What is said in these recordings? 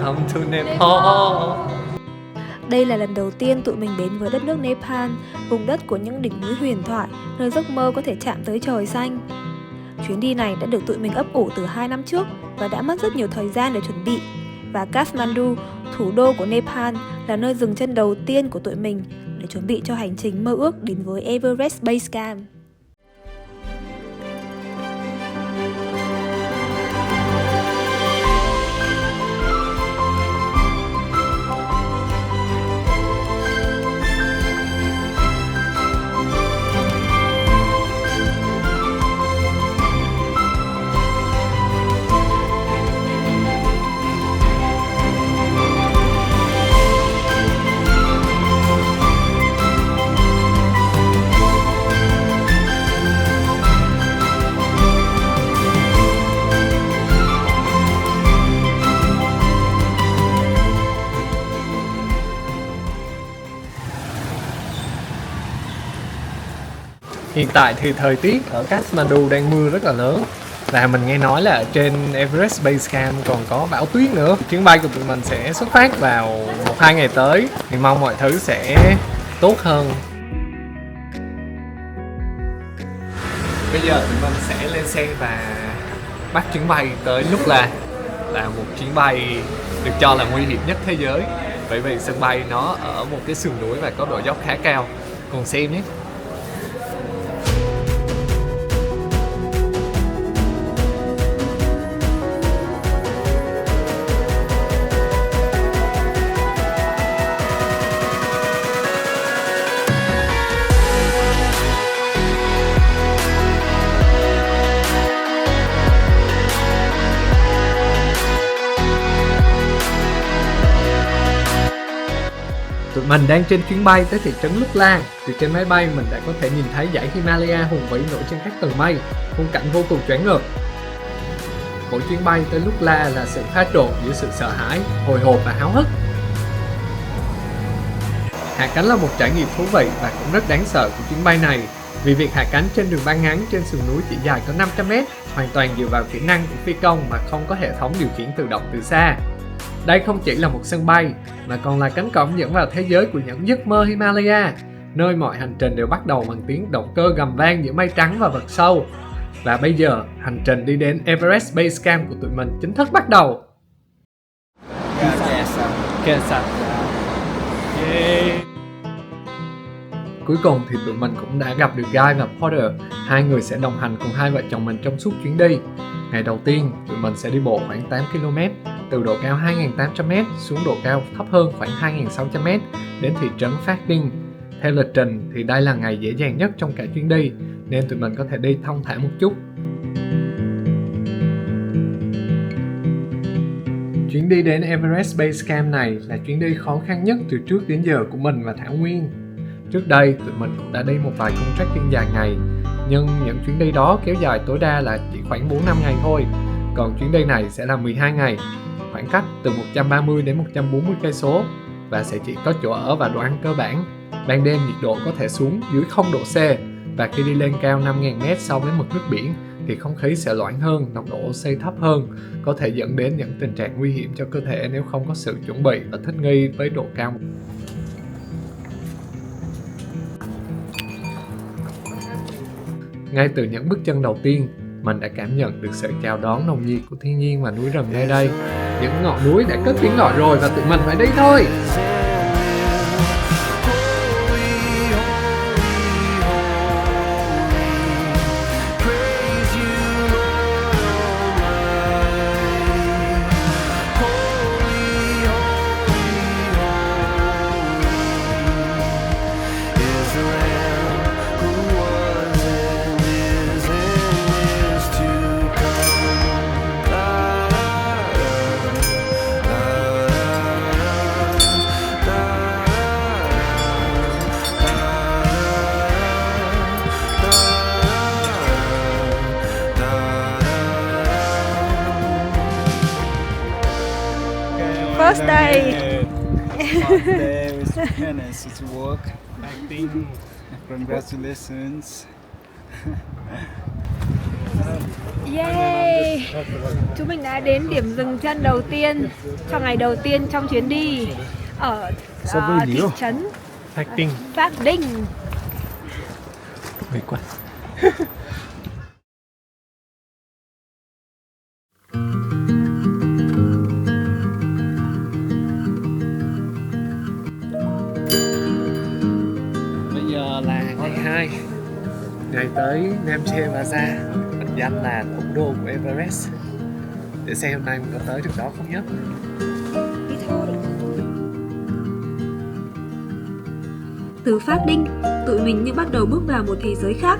Welcome to Nepal. Đây là lần đầu tiên tụi mình đến với đất nước Nepal, vùng đất của những đỉnh núi huyền thoại, nơi giấc mơ có thể chạm tới trời xanh. Chuyến đi này đã được tụi mình ấp ủ từ 2 năm trước và đã mất rất nhiều thời gian để chuẩn bị. Và Kathmandu, thủ đô của Nepal, là nơi dừng chân đầu tiên của tụi mình để chuẩn bị cho hành trình mơ ước đến với Everest Base Camp. Hiện tại thì thời tiết ở Kathmandu đang mưa rất là lớn. Và mình nghe nói là ở trên Everest Base Camp còn có bão tuyết nữa. Chuyến bay của tụi mình sẽ xuất phát vào 1-2 ngày tới. Mình mong mọi thứ sẽ tốt hơn. Bây giờ tụi mình sẽ lên xe và bắt chuyến bay tới Lukla, là một chuyến bay được cho là nguy hiểm nhất thế giới, bởi vì sân bay nó ở một cái sườn núi và có độ dốc khá cao. Cùng xem nhé. Tụi mình đang trên chuyến bay tới thị trấn Lukla. Từ trên máy bay mình đã có thể nhìn thấy dãy Himalaya hùng vĩ nổi trên các tầng mây, khung cảnh vô cùng choáng ngợp. Mỗi chuyến bay tới Lukla là sự pha trộn giữa sự sợ hãi, hồi hộp và háo hức. Hạ cánh là một trải nghiệm thú vị và cũng rất đáng sợ của chuyến bay này, vì việc hạ cánh trên đường băng ngắn trên sườn núi chỉ dài có 500m, hoàn toàn dựa vào kỹ năng của phi công mà không có hệ thống điều khiển tự động từ xa. Đây không chỉ là một sân bay, mà còn là cánh cổng dẫn vào thế giới của những giấc mơ Himalaya, nơi mọi hành trình đều bắt đầu bằng tiếng động cơ gầm vang giữa mây trắng và vực sâu. Và bây giờ, hành trình đi đến Everest Base Camp của tụi mình chính thức bắt đầu. Cuối cùng thì tụi mình cũng đã gặp được Guy và Porter. Hai người sẽ đồng hành cùng hai vợ chồng mình trong suốt chuyến đi. Ngày đầu tiên, tụi mình sẽ đi bộ khoảng 8 km, từ độ cao 2.800m xuống độ cao thấp hơn khoảng 2.600m đến thị trấn Phát Đinh. Theo lịch trình thì đây là ngày dễ dàng nhất trong cả chuyến đi, nên tụi mình có thể đi thong thả một chút. Chuyến đi đến Everest Base Camp này là chuyến đi khó khăn nhất từ trước đến giờ của mình và Thảo Nguyên. Trước đây, tụi mình cũng đã đi một vài công trekking dài ngày, nhưng những chuyến đi đó kéo dài tối đa là chỉ khoảng 4-5 ngày thôi. Còn chuyến đi này sẽ là 12 ngày, khoảng cách từ 130 đến 140 cây số và sẽ chỉ có chỗ ở và đồ ăn cơ bản. Ban đêm nhiệt độ có thể xuống dưới 0 độ C và khi đi lên cao 5.000m so với mực nước biển thì không khí sẽ loãng hơn, nồng độ oxy thấp hơn, có thể dẫn đến những tình trạng nguy hiểm cho cơ thể nếu không có sự chuẩn bị và thích nghi với độ cao. Ngay từ những bước chân đầu tiên, mình đã cảm nhận được sự chào đón nồng nhiệt của thiên nhiên và núi rừng nơi đây. Những ngọn núi đã cất tiếng gọi rồi và tụi mình phải đi thôi. First day. First day with Hannes to work. Acting. Congratulations. Yay! Chúng mình đã đến điểm dừng chân đầu tiên cho ngày đầu tiên trong chuyến đi ở thị trấn Phát Đinh. Phát Đinh. Mệt quá. Bây giờ là ngày 2, ngày tới Nam Che Baza, mệnh danh là thủ đô của Everest. Để xem hôm nay mình có tới được đó không nhé. Đi thôi. Từ Phát Đinh, tụi mình như bắt đầu bước vào một thế giới khác.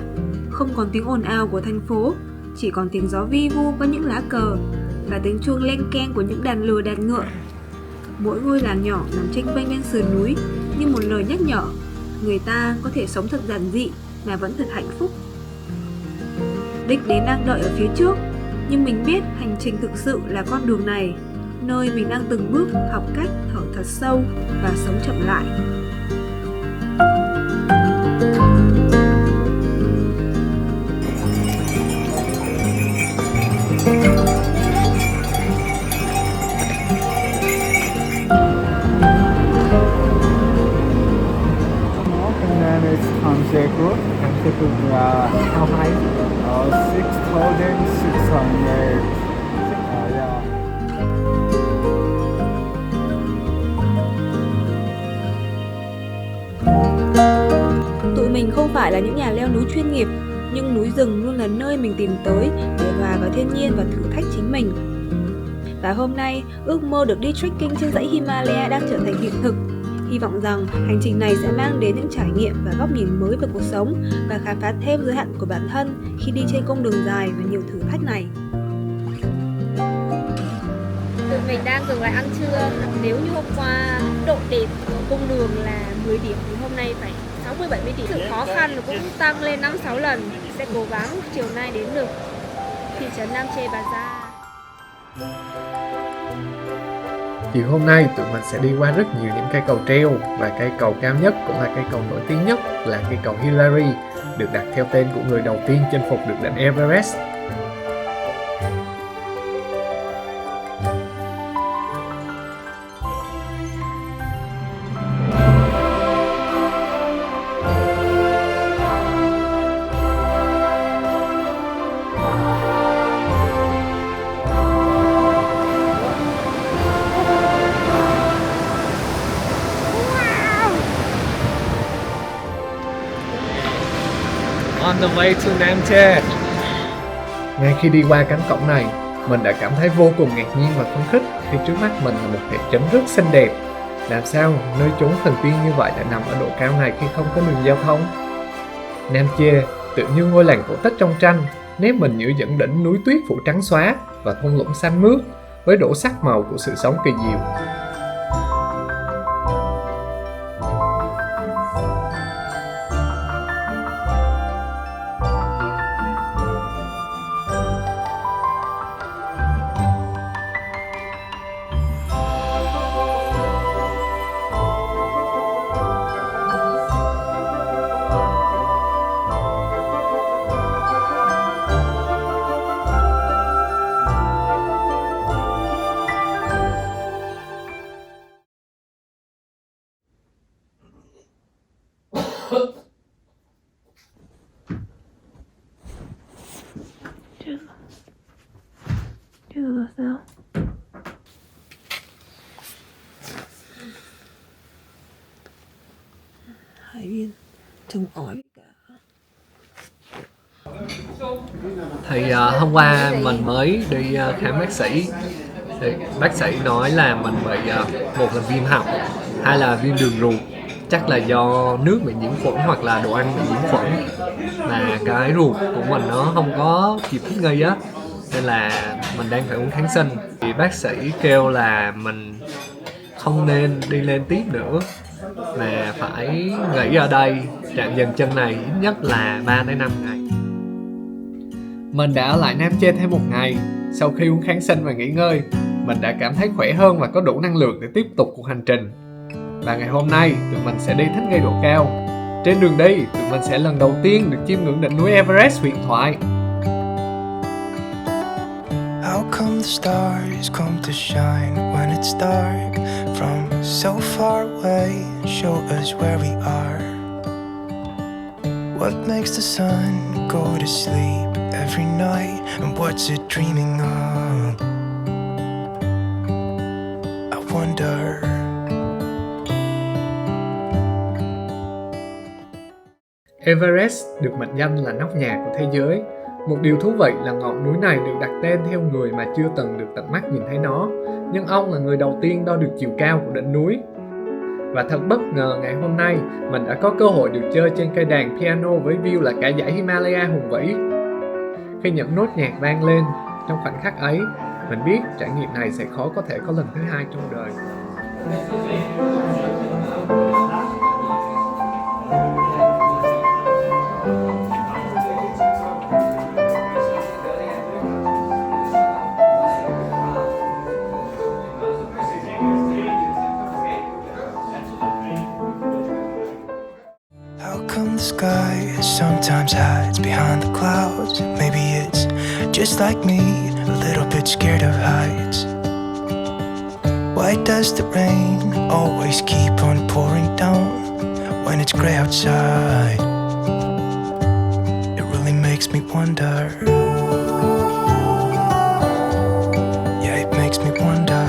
Không còn tiếng ồn ào của thành phố, chỉ còn tiếng gió vi vu qua những lá cờ và tiếng chuông len keng của những đàn lừa đàn ngựa. Mỗi ngôi làng nhỏ nằm chênh vênh bên sườn núi như một lời nhắc nhở người ta có thể sống thật giản dị mà vẫn thật hạnh phúc. Đích đến đang đợi ở phía trước, nhưng mình biết hành trình thực sự là con đường này, nơi mình đang từng bước học cách thở thật sâu và sống chậm lại. And then it's Kamse Group. How high? 6,600. Yeah. Tụi mình không phải là những nhà leo núi chuyên nghiệp, nhưng núi rừng luôn là nơi mình tìm tới để hòa vào thiên nhiên và thử thách chính mình. Và hôm nay, ước mơ được đi trekking trên dãy Himalaya đang trở thành hiện thực. Hy vọng rằng hành trình này sẽ mang đến những trải nghiệm và góc nhìn mới về cuộc sống và khám phá thêm giới hạn của bản thân khi đi trên cung đường dài và nhiều thử thách này. Tụi mình đang dừng lại ăn trưa. Nếu như hôm qua độ đẹp của cung đường là 10 điểm thì hôm nay phải 60-70 điểm. Sự khó khăn cũng tăng lên 5-6 lần. Sẽ cố gắng chiều nay đến được thị trấn Nam Che Baza. Chiều hôm nay tụi mình sẽ đi qua rất nhiều những cây cầu treo, và cây cầu cao nhất cũng là cây cầu nổi tiếng nhất là cây cầu Hillary, được đặt theo tên của người đầu tiên chinh phục được đỉnh Everest. On the way to Nam Che. Ngay khi đi qua cánh cổng này, mình đã cảm thấy vô cùng ngạc nhiên và phấn khích khi trước mắt mình là một thị trấn rất xinh đẹp. Làm sao nơi chốn thần tiên như vậy lại nằm ở độ cao này khi không có đường giao thông? Nam Che tự như ngôi làng cổ tích trong tranh, nép mình giữa dẫn đỉnh núi tuyết phủ trắng xóa và thung lũng xanh mướt với đổ sắc màu của sự sống kỳ diệu. Chưa là sao? Hải Viên trông ói cả. Thì hôm qua mình mới đi khám bác sĩ. Thì bác sĩ nói là mình bị một là viêm họng, hai là viêm đường ruột. Chắc là do nước bị nhiễm khuẩn hoặc là đồ ăn bị nhiễm khuẩn, mà cái ruột của mình nó không có kịp thích nghi á, nên là mình đang phải uống kháng sinh. Thì bác sĩ kêu là mình không nên đi lên tiếp nữa, mà phải nghỉ ở đây, trạm dừng chân này ít nhất là 3 đến 5 ngày. Mình đã ở lại Nam Che thêm một ngày. Sau khi uống kháng sinh và nghỉ ngơi, mình đã cảm thấy khỏe hơn và có đủ năng lượng để tiếp tục cuộc hành trình. Và ngày hôm nay, tụi mình sẽ đi thích nghi độ cao. Trên đường đi, tụi mình sẽ lần đầu tiên được chiêm ngưỡng đỉnh núi Everest huyền thoại. come the stars come to shine when it's dark from so far away and show us where we are? What makes the sun go to sleep every night, and what's it dreaming of? I wonder. Everest được mệnh danh là nóc nhà của thế giới. Một điều thú vị là ngọn núi này được đặt tên theo người mà chưa từng được tận mắt nhìn thấy nó, nhưng ông là người đầu tiên đo được chiều cao của đỉnh núi. Và thật bất ngờ ngày hôm nay, mình đã có cơ hội được chơi trên cây đàn piano với view là cả dãy Himalaya hùng vĩ. Khi những nốt nhạc vang lên, trong khoảnh khắc ấy, mình biết trải nghiệm này sẽ khó có thể có lần thứ hai trong đời. How come the sky sometimes hides behind the clouds? Maybe it's just like me, a little bit scared of heights. Why does the rain always keep on pouring down when it's gray outside? It really makes me wonder. Yeah, it makes me wonder.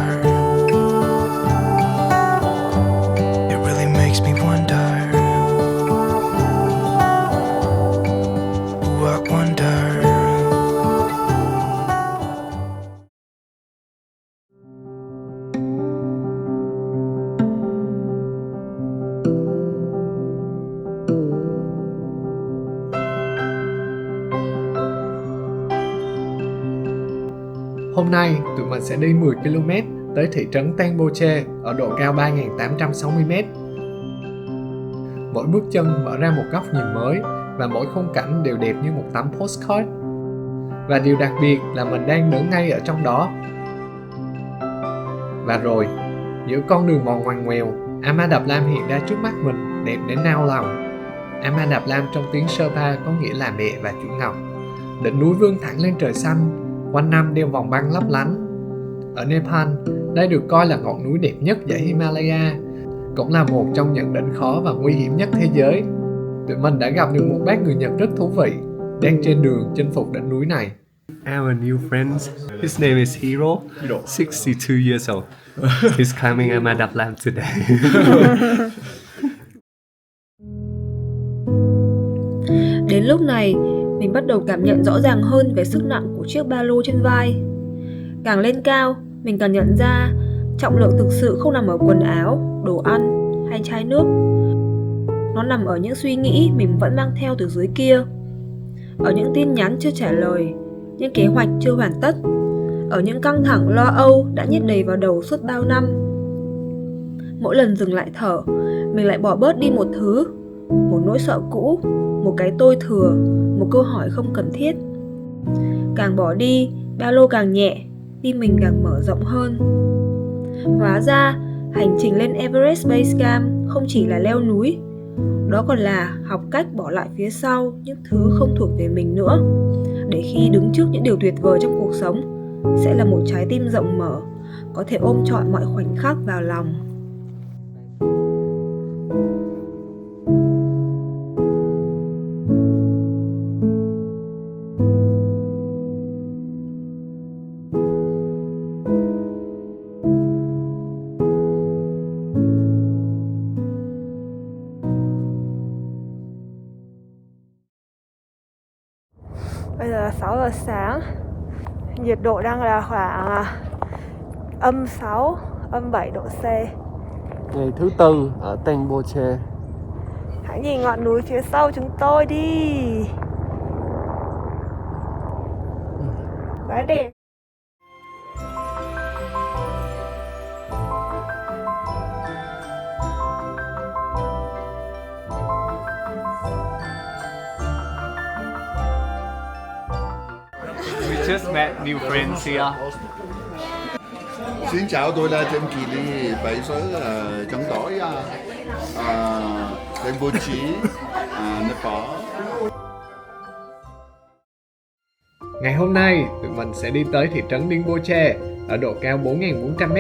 It really makes me wonder. I wonder. Hôm nay, tụi mình sẽ đi 10 km tới thị trấn Temboche ở độ cao 3.860m. Mỗi bước chân mở ra một góc nhìn mới và mỗi khung cảnh đều đẹp như một tấm postcard. Và điều đặc biệt là mình đang đứng ngay ở trong đó. Và rồi, giữa con đường mòn ngoằn ngoèo, Ama Dap Lam hiện ra trước mắt mình, đẹp đến nao lòng. Ama Dap Lam trong tiếng Sherpa có nghĩa là mẹ và chủ ngọc. Đỉnh núi vươn thẳng lên trời xanh, quanh năm đeo vòng băng lấp lánh. Ở Nepal, đây được coi là ngọn núi đẹp nhất dãy Himalaya, cũng là một trong những đỉnh khó và nguy hiểm nhất thế giới. Tụi mình đã gặp được một bác người Nhật rất thú vị, đang trên đường chinh phục đỉnh núi này. Our new friend, his name is Hiro, 62 years old. He's climbing Ama Dap Lam today. Đến lúc này, mình bắt đầu cảm nhận rõ ràng hơn về sức nặng của chiếc ba lô trên vai. Càng lên cao, mình càng nhận ra trọng lượng thực sự không nằm ở quần áo, đồ ăn hay chai nước. Nó nằm ở những suy nghĩ mình vẫn mang theo từ dưới kia, ở những tin nhắn chưa trả lời, những kế hoạch chưa hoàn tất, ở những căng thẳng lo âu đã nhét đầy vào đầu suốt bao năm. Mỗi lần dừng lại thở, mình lại bỏ bớt đi một thứ, một nỗi sợ cũ, một cái tôi thừa, một câu hỏi không cần thiết. Càng bỏ đi, ba lô càng nhẹ, tim mình càng mở rộng hơn. Hóa ra, hành trình lên Everest Base Camp không chỉ là leo núi, đó còn là học cách bỏ lại phía sau những thứ không thuộc về mình nữa, để khi đứng trước những điều tuyệt vời trong cuộc sống, sẽ là một trái tim rộng mở, có thể ôm trọn mọi khoảnh khắc vào lòng. Bây giờ là 6 giờ sáng. Nhiệt độ đang là khoảng âm 6, âm 7 độ C. Ngày thứ tư ở Temboche. Hãy nhìn ngọn núi phía sau chúng tôi đi. Quá đẹp. We just met new friends here. Xin chào, tôi là Trần Kỳ Ly, bảy số trong tối Temboche, Nepal. Ngày hôm nay, tụi mình sẽ đi tới thị trấn Rinpoche ở độ cao 4.400 m.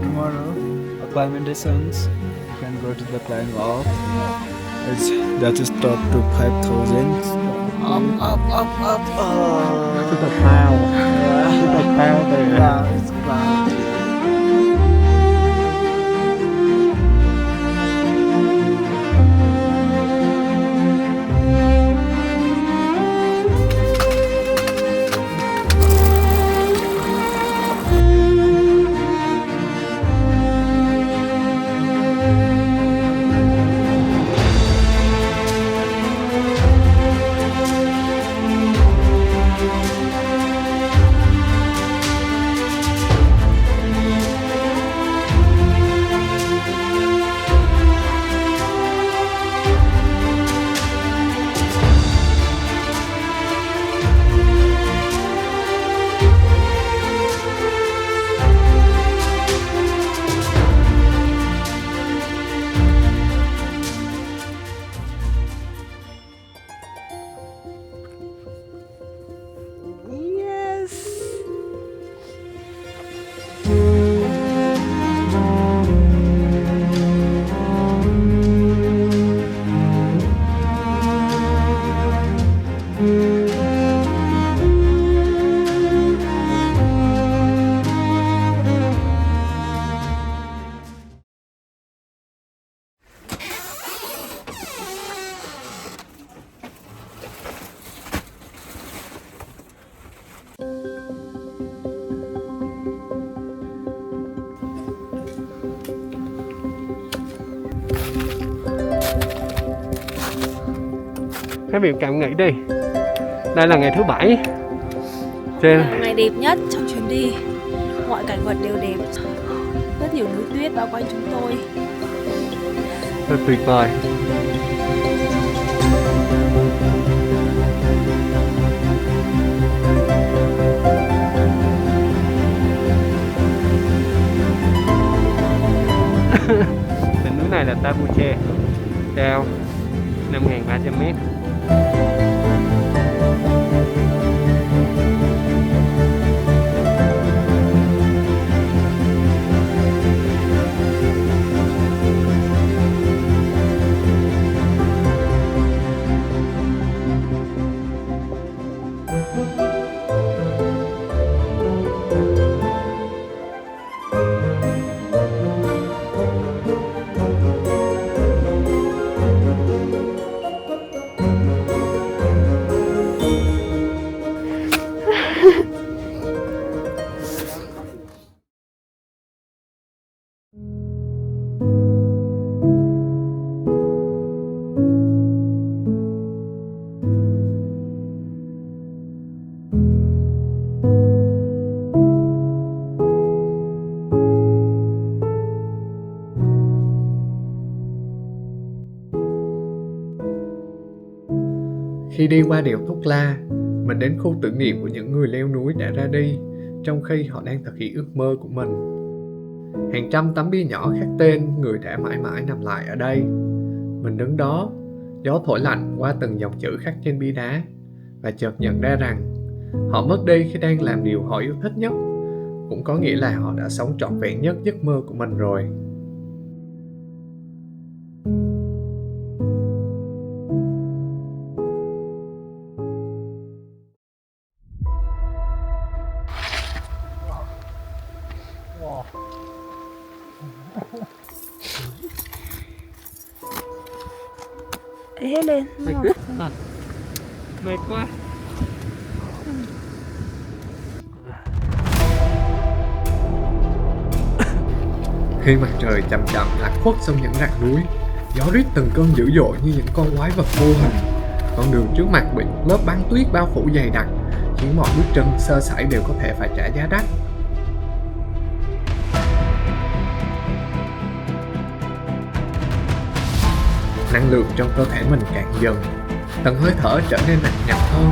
Tomorrow, acclimatations, you can go to the climb wall. That is top to 5,000. Up. To the cloud. To the cloud. It's cloudy. Các bạn cảm nghĩ đi. Đây là ngày thứ 7. Trên Ngày đẹp nhất trong chuyến đi. Mọi cảnh vật đều đẹp. Rất nhiều núi tuyết bao quanh chúng tôi. rất tuyệt vời. Đỉnh núi này là Tabuche, cao 5.300 m. Khi đi qua đèo Thuốc La, mình đến khu tưởng niệm của những người leo núi đã ra đi, trong khi họ đang thực hiện ước mơ của mình. Hàng trăm tấm bia nhỏ khắc tên người đã mãi mãi nằm lại ở đây. Mình đứng đó, gió thổi lạnh qua từng dòng chữ khắc trên bia đá, và chợt nhận ra rằng họ mất đi khi đang làm điều họ yêu thích nhất, cũng có nghĩa là họ đã sống trọn vẹn nhất giấc mơ của mình rồi. Đẩy hết lên. Mày Rồi. quyết thật. Mệt quá. Khi mặt trời chậm chậm lạc khuất sau những rặng núi, gió rít từng cơn dữ dội như những con quái vật vô hình. Con đường trước mặt bị một lớp băng tuyết bao phủ dày đặc, khiến mọi bước chân sơ sẩy đều có thể phải trả giá đắt. Năng lượng trong cơ thể mình cạn dần, từng hơi thở trở nên nặng nhọc hơn,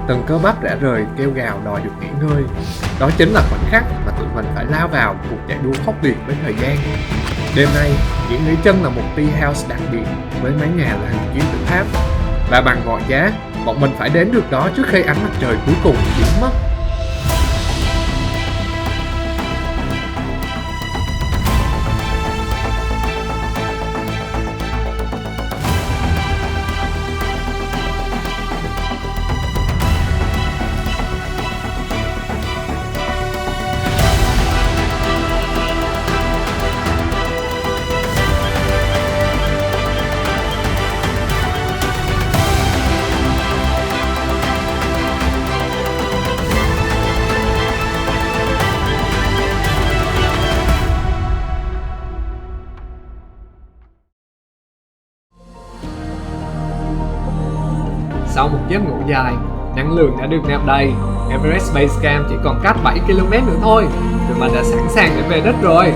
từng cơ bắp rã rời kêu gào đòi được nghỉ ngơi. Đó chính là khoảnh khắc mà tụi mình phải lao vào cuộc chạy đua khốc liệt với thời gian. Đêm nay, Diễn nghỉ chân là một tea house đặc biệt với mái nhà là hình kim tự tháp, và bằng mọi giá, bọn mình phải đến được đó trước khi ánh mặt trời cuối cùng biến mất. Sau một giấc ngủ dài, năng lượng đã được nạp đầy. Everest Base Camp chỉ còn cách 7 km nữa thôi. Tụi mình đã sẵn sàng để về đích rồi.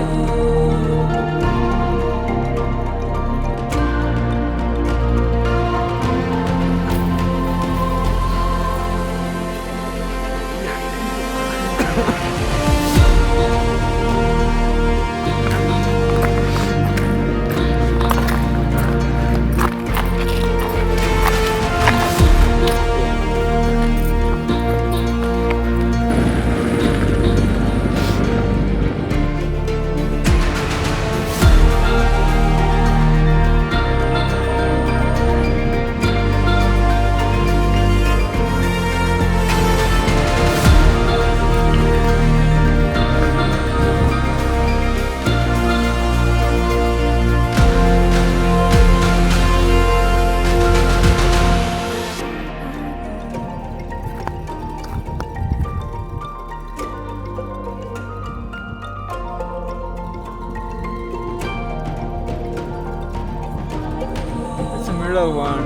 It's a middle one.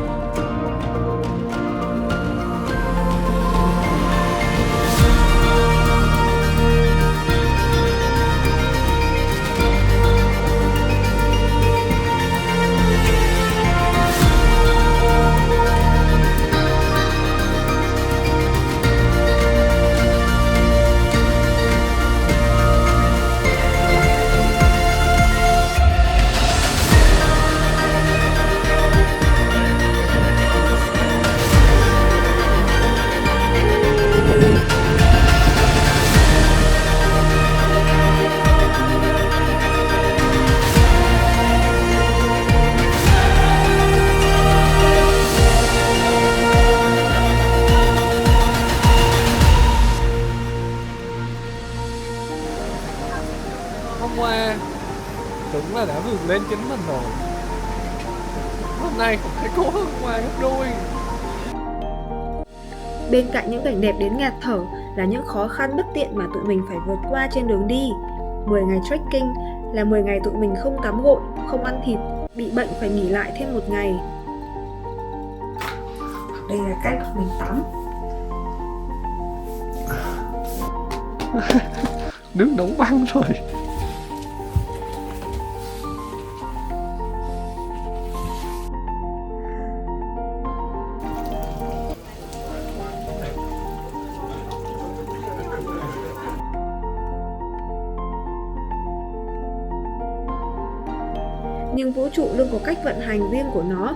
Hôm qua, tưởng là đã vượt lên chính mình rồi. Hôm nay cũng phải cố hơn hôm qua gấp đôi. Bên cạnh những cảnh đẹp đến ngạt thở là những khó khăn bất tiện mà tụi mình phải vượt qua trên đường đi. 10 ngày trekking là 10 ngày tụi mình không tắm gội, không ăn thịt, bị bệnh phải nghỉ lại thêm một ngày. Đây là cách mình tắm. Nước nóng băng rồi. Nhưng vũ trụ luôn có cách vận hành riêng của nó.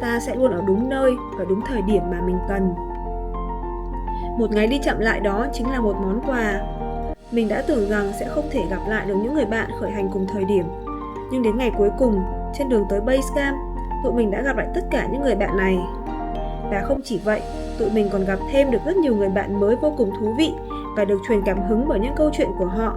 Ta sẽ luôn ở đúng nơi và đúng thời điểm mà mình cần. Một ngày đi chậm lại đó chính là một món quà. Mình đã tưởng rằng sẽ không thể gặp lại được những người bạn khởi hành cùng thời điểm. Nhưng đến ngày cuối cùng, trên đường tới Base Camp, tụi mình đã gặp lại tất cả những người bạn này. Và không chỉ vậy, tụi mình còn gặp thêm được rất nhiều người bạn mới vô cùng thú vị và được truyền cảm hứng bởi những câu chuyện của họ.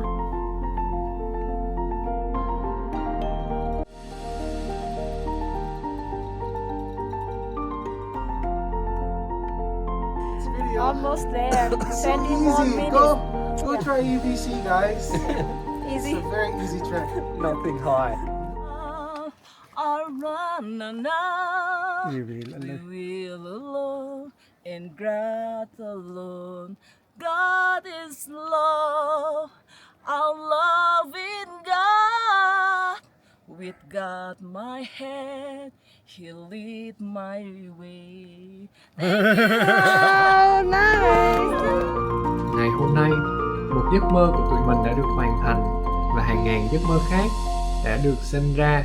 video. Almost there. So 20 more easy. minutes. Go try EBC, guys. Easy. It's a very easy track. Nothing hard. You will alone. will alone and God alone. God is love, our love in God. With God my head, He'll lead my way. Oh, nice. Ngày hôm nay, một giấc mơ của tụi mình đã được hoàn thành và hàng ngàn giấc mơ khác đã được sinh ra